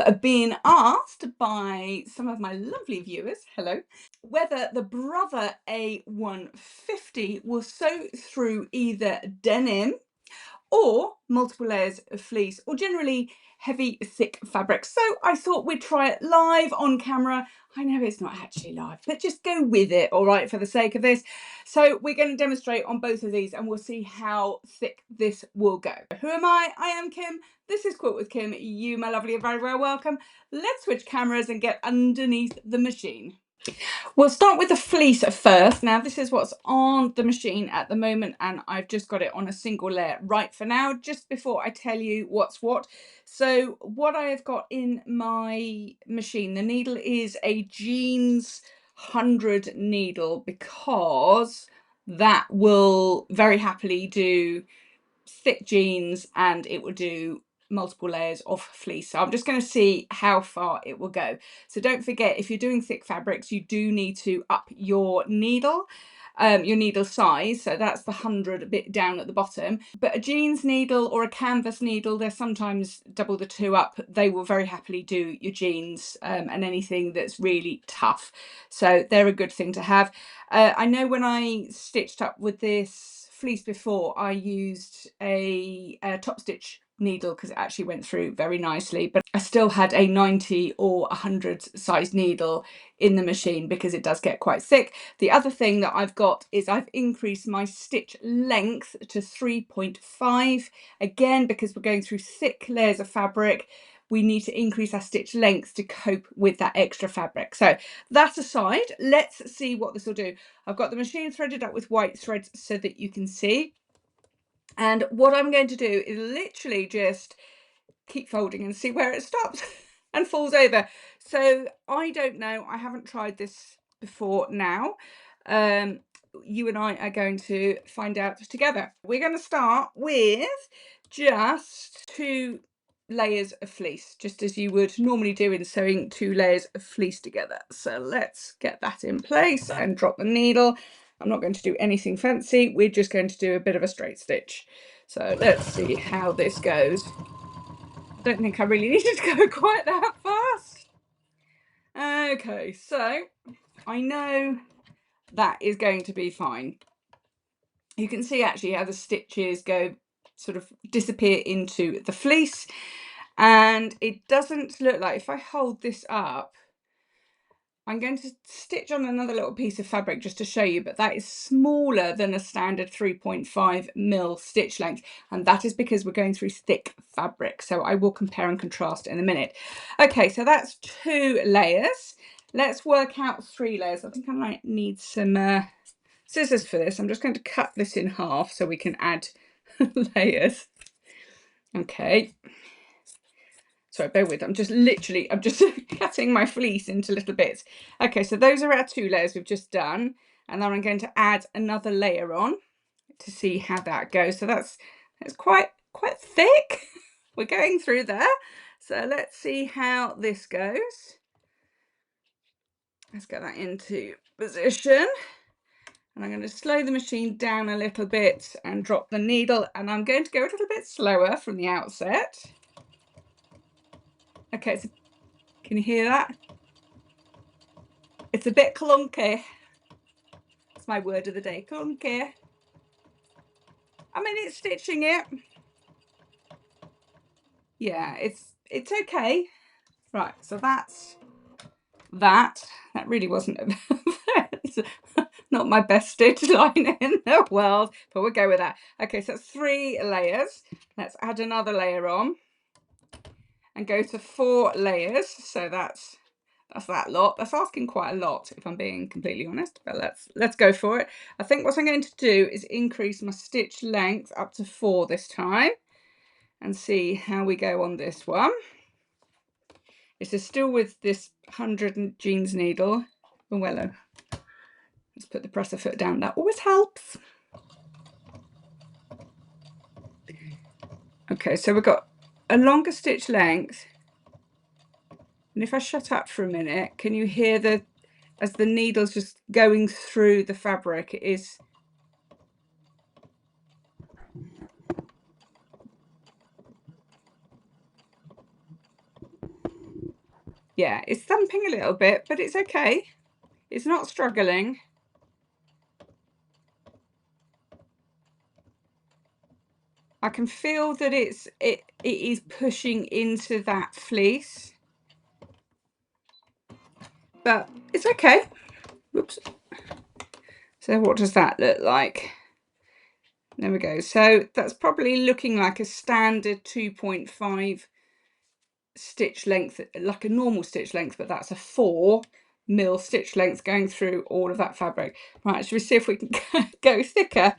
have been asked by some of my lovely viewers, hello, whether the Brother A150 will sew through either denim or multiple layers of fleece, or generally heavy, thick fabric. So I thought we'd try it live on camera. I know it's not actually live, but just go with it, all right, for the sake of this. So we're going to demonstrate on both of these and we'll see how thick this will go. Who am I? I am Kim. This is Quilt with Kim. You, my lovely, are very, very welcome. Let's switch cameras and get underneath the machine. We'll start with the fleece first. Now this is what's on the machine at the moment and I've just got it on a single layer right for now, just before I tell you what's what. So what I have got in my machine, the needle is a jeans 100 needle, because that will very happily do thick jeans and it will do multiple layers of fleece. So I'm just going to see how far it will go. So don't forget, if you're doing thick fabrics, you do need to up your needle size. So that's the 100 a bit down at the bottom. But a jeans needle or a canvas needle, they're sometimes double the two up. They will very happily do your jeans and anything that's really tough. So they're a good thing to have. I know when I stitched up with this fleece before, I used a top stitch needle because it actually went through very nicely, but I still had a 90 or 100 size needle in the machine because it does get quite thick. The other thing that I've got is I've increased my stitch length to 3.5, again because we're going through thick layers of fabric. We need to increase our stitch length to cope with that extra fabric. So that aside, let's see what this will do. I've got the machine threaded up with white threads so that you can see. And what I'm going to do is literally just keep folding and see where it stops and falls over. So I don't know. I haven't tried this before now. You and I are going to find out together. We're going to start with just 2 layers of fleece, just as you would normally do in sewing 2 layers of fleece together. So let's get that in place and drop the needle. I'm not going to do anything fancy. We're just going to do a bit of a straight stitch. So let's see how this goes. I don't think I really needed to go quite that fast. Okay, so I know that is going to be fine. You can see actually how the stitches go sort of disappear into the fleece, and it doesn't look like, if I hold this up, I'm going to stitch on another little piece of fabric just to show you, but that is smaller than a standard 3.5mm stitch length, and that is because we're going through thick fabric. So I will compare and contrast in a minute. Okay, so that's 2 layers. Let's work out 3 layers. I think I might need some scissors for this. I'm just going to cut this in half so we can add layers. Okay. Sorry, bear with, I'm just cutting my fleece into little bits. Okay, so those are our 2 layers we've just done, and then I'm going to add another layer on to see how that goes. So that's quite thick. We're going through there. So let's see how this goes. Let's get that into position. And I'm going to slow the machine down a little bit and drop the needle, and I'm going to go a little bit slower from the outset. Okay, so can you hear that? It's a bit clunky. That's my word of the day, clunky. I mean, it's stitching it. Yeah, it's okay. Right, so that's that. That really wasn't not my best stitch line in the world, but we'll go with that. Okay, so that's 3 layers. Let's add another layer on and go to 4 layers. So that's that lot. That's asking quite a lot, if I'm being completely honest, but let's go for it. I think what I'm going to do is increase my stitch length up to 4 this time and see how we go on this one. This is still with this 100 jeans needle. Oh, well, let's put the presser foot down. That always helps. Okay, so we've got a longer stitch length, and if I shut up for a minute, can you hear as the needle's just going through the fabric, it is Yeah, it's thumping a little bit, but it's okay. It's not struggling. I can feel that it is pushing into that fleece, but it's okay. Whoops. So what does that look like? There we go. So that's probably looking like a standard 2.5 stitch length, like a normal stitch length, but that's a 4mm stitch length going through all of that fabric. Right, should we see if we can go thicker?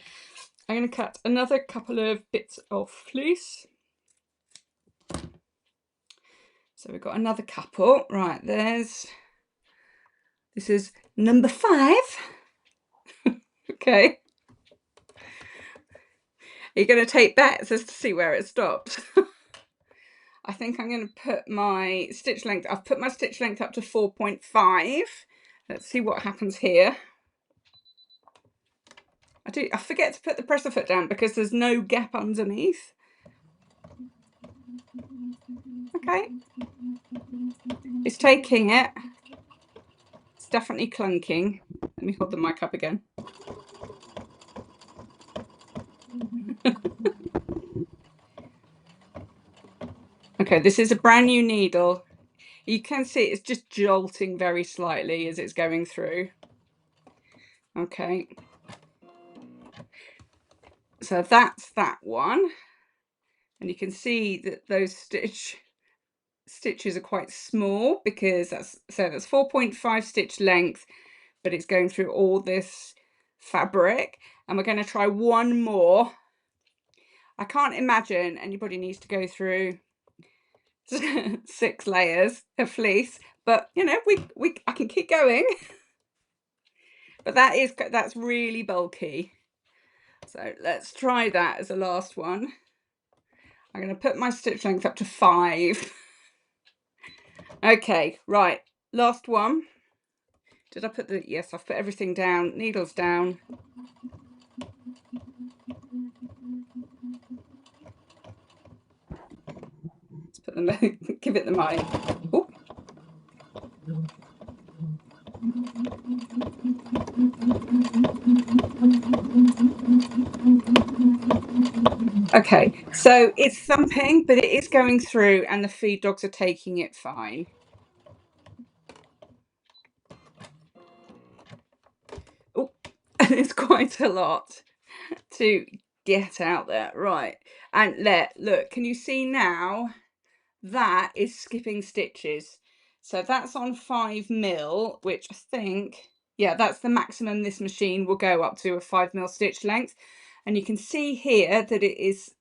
I'm going to cut another couple of bits of fleece. So we've got another couple. Right, this is number 5. Okay. You're going to take bets as to see where it stops. I think I'm going to put my stitch length, I've put my stitch length up to 4.5. Let's see what happens here. I forget to put the presser foot down because there's no gap underneath. Okay. It's taking it. It's definitely clunking. Let me hold the mic up again. Okay, this is a brand new needle. You can see it's just jolting very slightly as it's going through. Okay. So that's that one. And you can see that those stitches are quite small because that's 4.5 stitch length, but it's going through all this fabric. And we're going to try one more. I can't imagine anybody needs to go through 6 layers of fleece, but you know, I can keep going. But that's really bulky. So let's try that as a last one. I'm going to put my stitch length up to 5. Okay, right, last one. Did I put the, yes, I've put everything down, needles down. Let's put them, give it the mic. Ooh. Okay, so it's thumping, but it is going through and the feed dogs are taking it fine. Oh, and it's quite a lot to get out there. Right, and look, can you see now? That is skipping stitches. So that's on 5mm, which I think, yeah, that's the maximum this machine will go up to, a 5mm stitch length. And you can see here that it's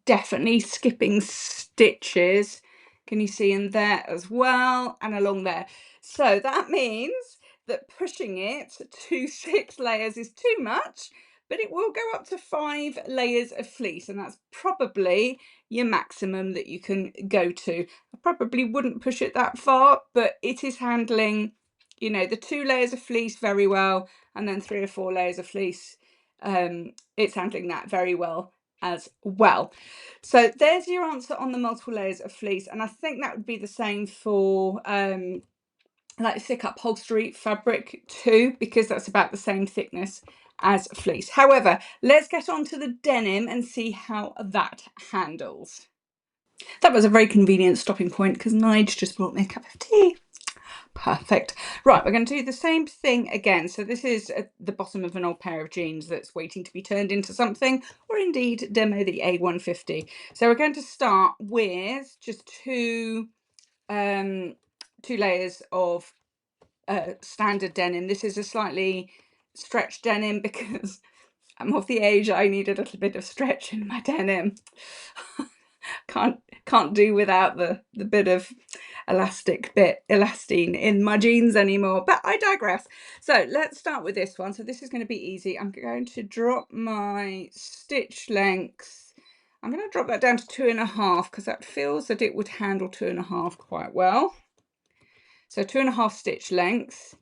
definitely skipping stitches. Can you see in there as well and along there? So that means that pushing it to 6 layers is too much, but it will go up to 5 layers of fleece, and that's probably your maximum that you can go to. I probably wouldn't push it that far, but it is handling, you know, the 2 layers of fleece very well, and then 3 or 4 layers of fleece. It's handling that very well as well. So there's your answer on the multiple layers of fleece, and I think that would be the same for like thick upholstery fabric too, because that's about the same thickness as fleece. However, let's get on to the denim and see how that handles. That was a very convenient stopping point because Nige just brought me a cup of tea. Perfect. Right, we're going to do the same thing again. So this is the bottom of an old pair of jeans that's waiting to be turned into something, or indeed demo the A150. So we're going to start with just two layers of standard denim. This is a slightly stretched denim because I'm of the age I need a little bit of stretch in my denim. Can't do without the bit of elastine in my jeans anymore, but I digress. So let's start with this one. So this is going to be easy. I'm going to drop my stitch length. I'm going to drop that down to 2.5 because that feels that it would handle 2.5 quite well. So 2.5 stitch length.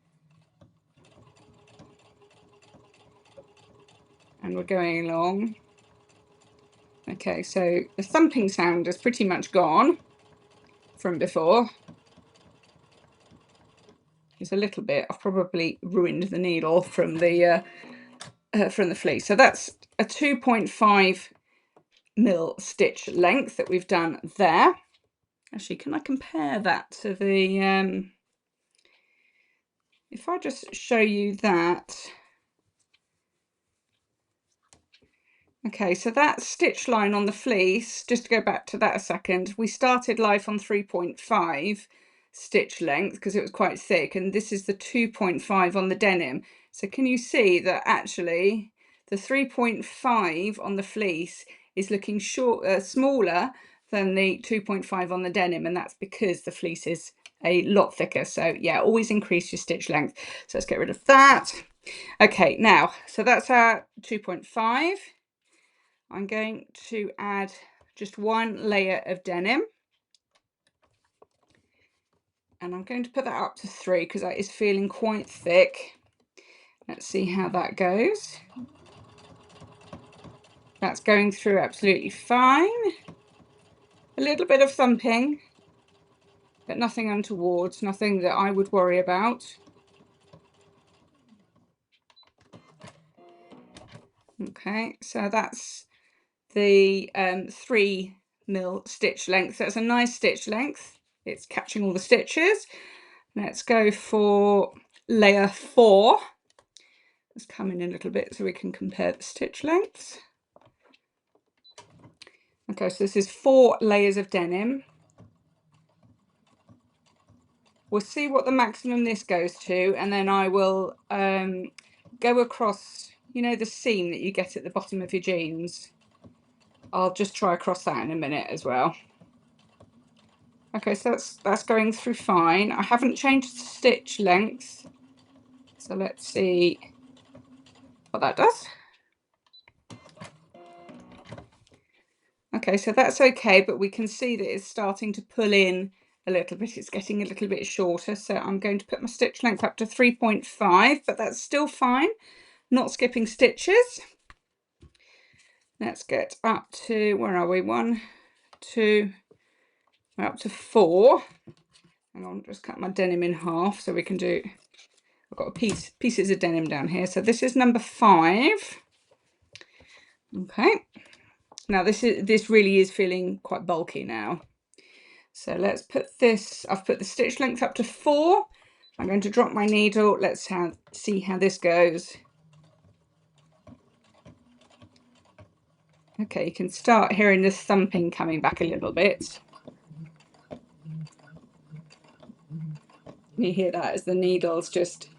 And we're going along. Okay, so the thumping sound is pretty much gone from before. It's a little bit. I've probably ruined the needle from the fleece. So that's a 2.5 mil stitch length that we've done there. Actually, can I compare that to the if I just show you that. Okay, so that stitch line on the fleece, just to go back to that a second, we started life on 3.5 stitch length because it was quite thick, and this is the 2.5 on the denim. So can you see that actually the 3.5 on the fleece is looking smaller than the 2.5 on the denim, and that's because the fleece is a lot thicker. So yeah, always increase your stitch length. So let's get rid of that. Okay, now, so that's our 2.5. I'm going to add just one layer of denim, and I'm going to put that up to 3 because that is feeling quite thick. Let's see how that goes. That's going through absolutely fine. A little bit of thumping, but nothing untoward, nothing that I would worry about. Okay, so that's the 3 mil stitch length. That's a nice stitch length. It's catching all the stitches. Let's go for layer 4. Let's come in a little bit so we can compare the stitch lengths. Okay, so this is 4 layers of denim. We'll see what the maximum this goes to, and then I will go across, you know, the seam that you get at the bottom of your jeans. I'll just try across that in a minute as well. Okay, so that's going through fine. I haven't changed the stitch length, so let's see what that does. Okay, so that's okay, but we can see that it's starting to pull in a little bit. It's getting a little bit shorter, so I'm going to put my stitch length up to 3.5, but that's still fine, not skipping stitches. Let's get up to, where are we? 1, 2, we're up to 4. Hang on, just cut my denim in half so we can do, I've got pieces of denim down here. So this is number 5. Okay. Now this really is feeling quite bulky now. So let's put this, I've put the stitch length up to 4. I'm going to drop my needle. Let's see how this goes. Okay, you can start hearing the thumping coming back a little bit. You hear that as the needle's just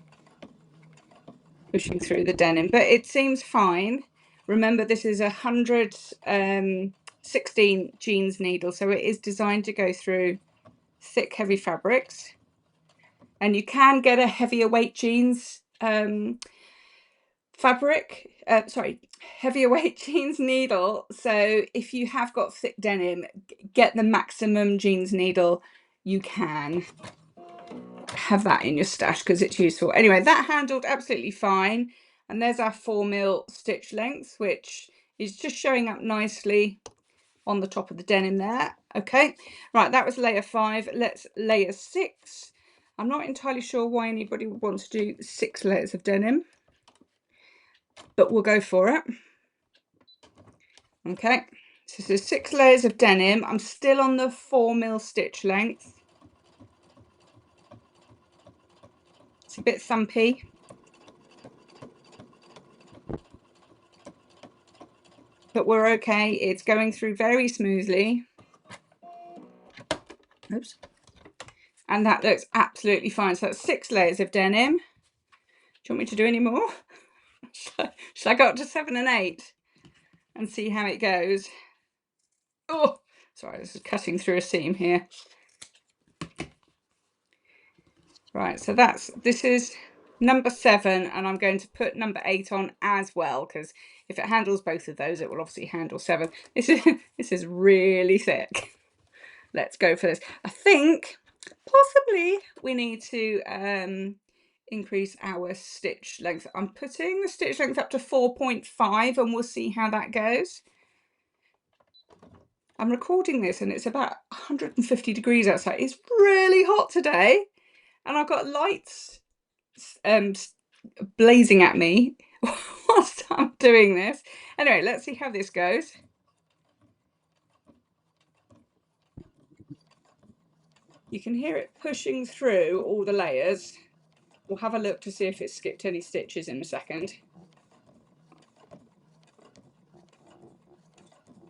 pushing through the denim, but it seems fine. Remember, this is a 116 jeans needle, so it is designed to go through thick, heavy fabrics. And you can get a heavier weight jeans heavier weight jeans needle. So if you have got thick denim, get the maximum jeans needle you can. Have that in your stash because it's useful. Anyway, that handled absolutely fine. And there's our 4 mil stitch length, which is just showing up nicely on the top of the denim there. Okay, right, that was layer 5. Let's layer 6. I'm not entirely sure why anybody would want to do 6 layers of denim, but we'll go for it. Okay, so this is 6 layers of denim. I'm still on the 4 mil stitch length. It's a bit thumpy. But we're okay. It's going through very smoothly. Oops. And that looks absolutely fine. So that's 6 layers of denim. Do you want me to do any more? Shall I go up to 7 and 8 and see how it goes? Oh, sorry, this is cutting through a seam here. Right, so this is number 7, and I'm going to put number 8 on as well, because if it handles both of those, it will obviously handle 7. This is really thick. Let's go for this. I think possibly we need to increase our stitch length. I'm putting the stitch length up to 4.5, and we'll see how that goes. I'm recording this and it's about 150 degrees outside. It's really hot today. and I've got lights blazing at me whilst I'm doing this. Anyway, let's see how this goes. You can hear it pushing through all the layers. We'll have a look to see if it skipped any stitches in a second.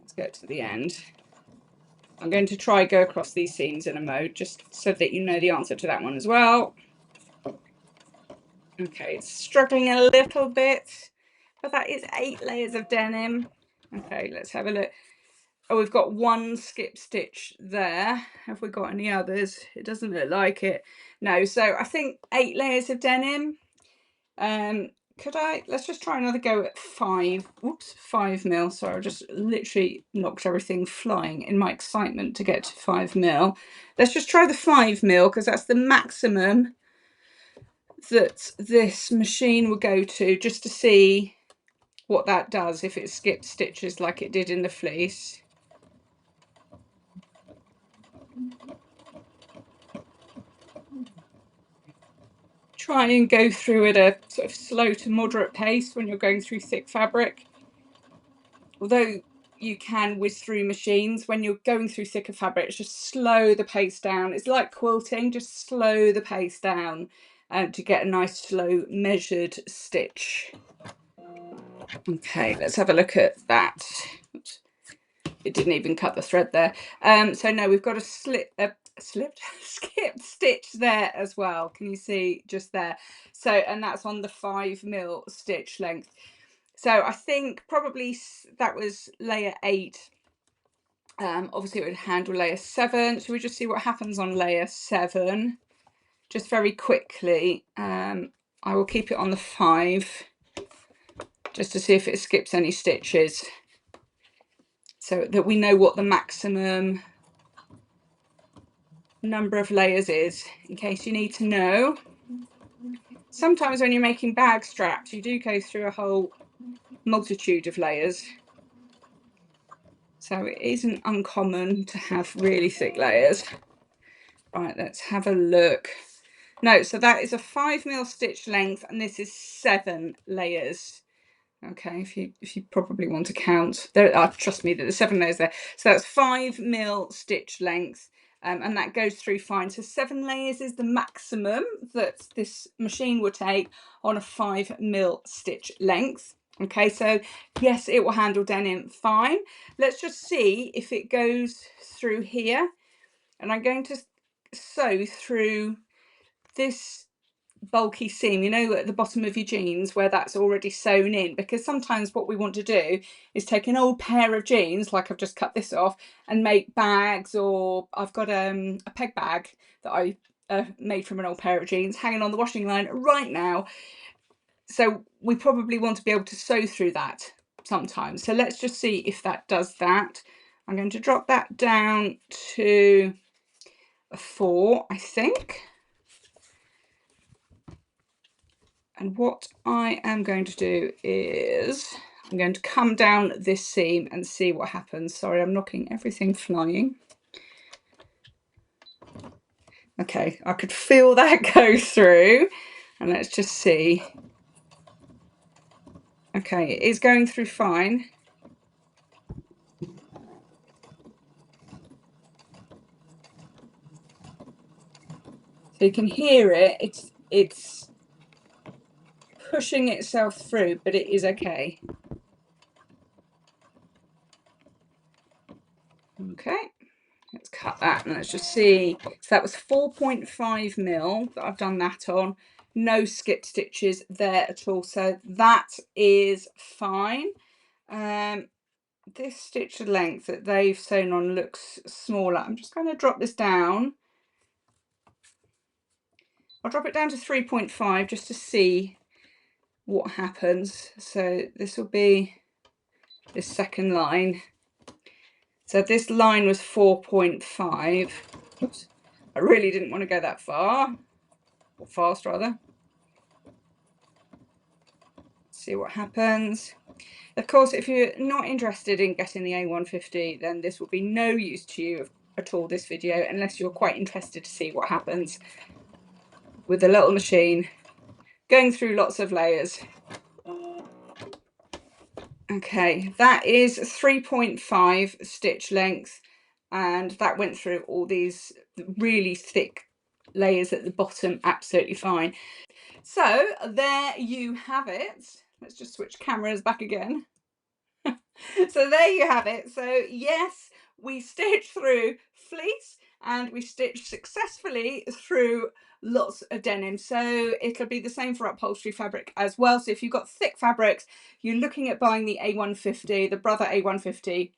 Let's get to the end. I'm going to try go across these seams in a mode just so that you know the answer to that one as well. Okay, it's struggling a little bit, but that is 8 layers of denim. Okay, let's have a look. Oh, we've got one skip stitch there. Have we got any others? It doesn't look like it. No, so I think 8 layers of denim. Let's just try another go at 5. Oops, 5 mil. Sorry, I just literally knocked everything flying in my excitement to get to 5 mil. Let's just try the 5 mil because that's the maximum that this machine will go to, just to see what that does if it skips stitches like it did in the fleece. Try and go through at a sort of slow to moderate pace when you're going through thick fabric. Although you can whiz through machines, when you're going through thicker fabrics, just slow the pace down. It's like quilting, just slow the pace down to get a nice slow measured stitch. Okay, let's have a look at that. Oops. It didn't even cut the thread there. So no, we've got a skipped stitch there as well. Can you see just there? So, and that's on the 5 mil stitch length. So I think probably that was layer 8. Obviously it would handle layer 7. Should we just see what happens on layer 7? Just very quickly. I will keep it on the 5 just to see if it skips any stitches, so that we know what the maximum number of layers is, in case you need to know. Sometimes when you're making bag straps, you do go through a whole multitude of layers. So it isn't uncommon to have really thick layers. Right, let's have a look. No, so that is a 5 mil stitch length, and this is 7 layers. Okay, if you probably want to count, there are, trust me, that there's 7 layers there. So that's 5 mil stitch length, and that goes through fine. So 7 layers is the maximum that this machine will take on a 5 mil stitch length. Okay, so yes, it will handle denim fine. Let's just see if it goes through here, and I'm going to sew through this bulky seam, you know, at the bottom of your jeans where that's already sewn in, because sometimes what we want to do is take an old pair of jeans, like I've just cut this off, and make bags. Or I've got a peg bag that I made from an old pair of jeans hanging on the washing line right now. So we probably want to be able to sew through that sometimes. So let's just see if that does that. I'm going to drop that down to a 4, I think. And what I am going to do is I'm going to come down this seam and see what happens. Sorry, I'm knocking everything flying. Okay, I could feel that go through, and let's just see. Okay, it is going through fine. So you can hear it, it's pushing itself through, but it is okay. Okay, let's cut that and let's just see. So that was 4.5 mil that I've done that on. No skip stitches there at all, so that is fine. This stitch length that they've sewn on looks smaller. I'm just going to drop this down. I'll drop it down to 3.5 just to see what happens. So this will be this second line. So this line was 4.5. Oops. I really didn't want to go that far, or fast rather. See what happens. Of course, if you're not interested in getting the A150, then this will be no use to you at all, this video, unless you're quite interested to see what happens. with the little machine, going through lots of layers. Okay, that is 3.5 stitch length, and that went through all these really thick layers at the bottom absolutely fine. So there you have it. Let's just switch cameras back again. So there you have it. So yes, we stitched through fleece and we stitched successfully through lots of denim. So it'll be the same for upholstery fabric as well. So if you've got thick fabrics, you're looking at buying the A150, the Brother A150,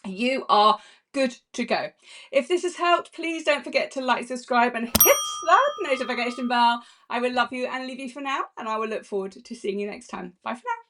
you are good to go. If this has helped, please don't forget to like, subscribe and hit that notification bell. I will love you and leave you for now, and I will look forward to seeing you next time. Bye for now.